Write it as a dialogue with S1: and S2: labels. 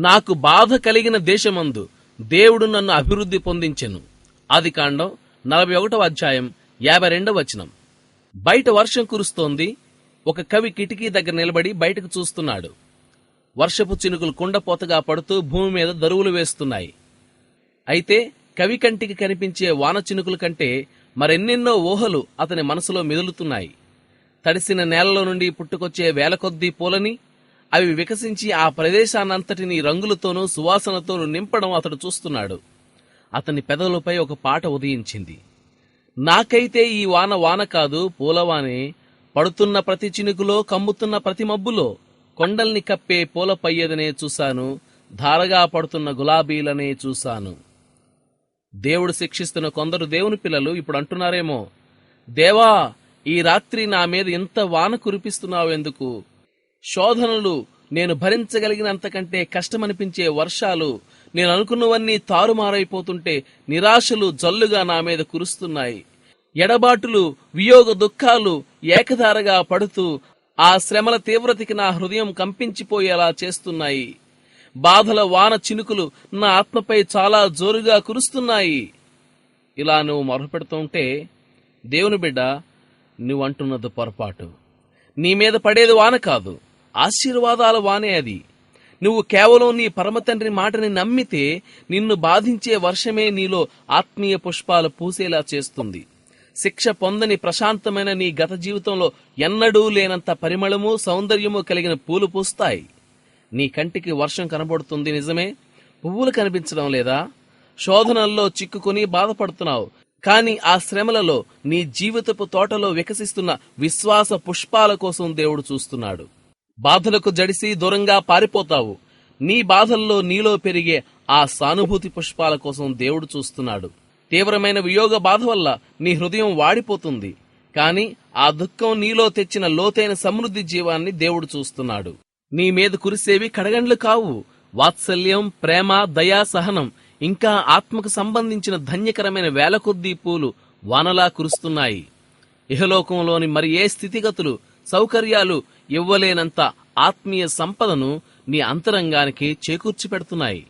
S1: నాకు బాధ కలిగిన దేశమందు దేవుడు నన్ను అభివృద్ధి పొందించెను. ఆదికాండం 41వ అధ్యాయం 52వ వచనం. బయట వర్షం కురుస్తోంది. ఒక కవి కిటికీ దగ్గర నిలబడి బయటకు చూస్తున్నాడు. వర్షపు చినుకులు కుండపోతగా పడుతూ భూమి మీద దరువులు వేస్తున్నాయి. అయితే కవి కంటికి కనిపించే వాన చినుకుల కంటే మరెన్నెన్నో ఊహలు అతని మనసులో మెదులుతున్నాయి. తడిసిన నేలలో నుండి పుట్టుకొచ్చే వేల కొద్దీ పూలని, అవి వికసించి ఆ ప్రదేశాన్నంతటినీ రంగులతోనూ సువాసనతోనూ నింపడం అతడు చూస్తున్నాడు. అతని పెదవులపై ఒక పాట ఉదయించింది. నాకైతే ఈ వాన వాన కాదు, పూలవానే. పడుతున్న ప్రతి చినుకులో, కమ్ముతున్న ప్రతి మబ్బులో కొండల్ని కప్పే పూల పయ్యదనే చూశాను, ధారగా పడుతున్న గులాబీలనే చూశాను. దేవుడు శిక్షిస్తున్న కొందరు దేవుని పిల్లలు ఇప్పుడు అంటున్నారేమో, దేవా, ఈ రాత్రి నా మీద ఇంత వాన కురిపిస్తున్నావెందుకు? శోధనలు, నేను భరించగలిగినంతకంటే కష్టమనిపించే వర్షాలు, నేను అనుకున్నవన్నీ తారుమారైపోతుంటే నిరాశలు జల్లుగా నా మీద కురుస్తున్నాయి. ఎడబాటులు, వియోగ దుఃఖాలు ఏకధారగా పడుతూ ఆ శ్రమల తీవ్రతకి నా హృదయం కంపించిపోయేలా చేస్తున్నాయి. బాధల వాన చినుకులు నా ఆత్మపై చాలా జోరుగా కురుస్తున్నాయి. ఇలా నువ్వు మొరపెడుతుంటే, దేవుని బిడ్డ, నువ్వంటున్నది పొరపాటు. నీ మీద పడేది వాన కాదు, ఆశీర్వాదాల వానే అది. నువ్వు కేవలం నీ పరమతండ్రి మాటని నమ్మితే నిన్ను బాధించే వర్షమే నీలో ఆత్మీయ పుష్పాలు పూసేలా చేస్తుంది. శిక్ష పొందని ప్రశాంతమైన నీ గత జీవితంలో ఎన్నడూ లేనంత పరిమళము, సౌందర్యము కలిగిన పూలు పూస్తాయి. నీ కంటికి వర్షం కనబడుతుంది నిజమే, పువ్వులు కనిపించడం లేదా? శోధనల్లో చిక్కుకుని బాధపడుతున్నావు. కాని ఆ శ్రమలలో నీ జీవితపు తోటలో వికసిస్తున్న విశ్వాస పుష్పాల కోసం దేవుడు చూస్తున్నాడు. బాధలకు జడిసి దూరంగా పారిపోతావు. నీ బాధల్లో నీలో పెరిగే ఆ సానుభూతి పుష్పాల కోసం దేవుడు చూస్తున్నాడు. తీవ్రమైన వియోగ బాధ వల్ల నీ హృదయం వాడిపోతుంది. కాని ఆ దుఃఖం నీలో తెచ్చిన లోతైన సమృద్ధి జీవాన్ని దేవుడు చూస్తున్నాడు. నీ మీద కురిసేవి కడగండ్లు కావు. వాత్సల్యం, ప్రేమ, దయా, సహనం, ఇంకా ఆత్మకు సంబంధించిన ధన్యకరమైన వేల కొద్దీ పూలు వానలా కురుస్తున్నాయి. ఇహలోకంలోని మరి ఏ స్థితిగతులు, సౌకర్యాలు ఇవ్వలేనంత ఆత్మీయ సంపదను నీ అంతరంగానికి చేకూర్చి పెడుతున్నాయి.